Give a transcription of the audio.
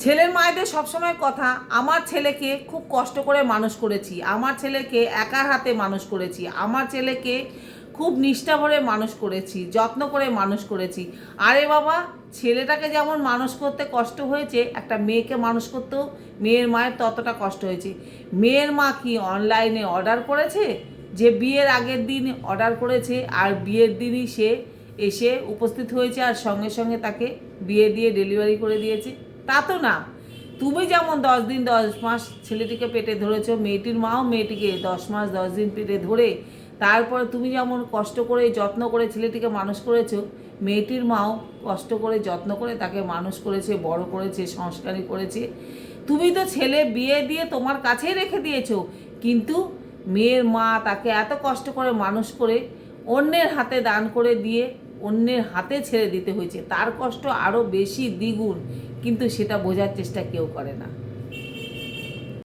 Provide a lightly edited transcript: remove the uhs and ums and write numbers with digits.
ছেলের মায়েদের সবসময় কথা, আমার ছেলেকে খুব কষ্ট করে মানুষ করেছি, আমার ছেলেকে একার হাতে মানুষ করেছি, আমার ছেলেকে খুব নিষ্ঠা ভরে মানুষ করেছি, যত্ন করে মানুষ করেছি। আরে বাবা, ছেলেটাকে যেমন মানুষ করতে কষ্ট হয়েছে, একটা মেয়েকে মানুষ করতেও মেয়ের মায়ের ততটা কষ্ট হয়েছে। মেয়ের মা কি অনলাইনে অর্ডার করেছে যে বিয়ের আগের দিন অর্ডার করেছে আর বিয়ের দিনই সে এসে উপস্থিত হয়েছে আর সঙ্গে সঙ্গে তাকে বিয়ে দিয়ে ডেলিভারি করে দিয়েছে? তা তো না। তুমি যেমন 10 দিন 10 মাস ছেলেটিকে পেটে ধরেছো, মেয়েটির মাও মেয়েটিকে 10 মাস 10 দিন পেটে ধরে তারপরে তুমি যেমন কষ্ট করে যত্ন করে ছেলেটিকে মানুষ করেছো, মেয়েটির মাও কষ্ট করে যত্ন করে তাকে মানুষ করেছে, বড় করেছে, সংস্কারী করেছে। তুমি তো ছেলে বিয়ে দিয়ে তোমার কাছেই রেখে দিয়েছো, কিন্তু মেয়ের মা তাকে এত কষ্ট করে মানুষ করে অন্যের হাতে দান করে দিয়ে অন্যের হাতে ছেড়ে দিতে হয়েছে, তার কষ্ট আরও বেশি দ্বিগুণ, কিন্তু সেটা বোঝার চেষ্টা কেউ করে না।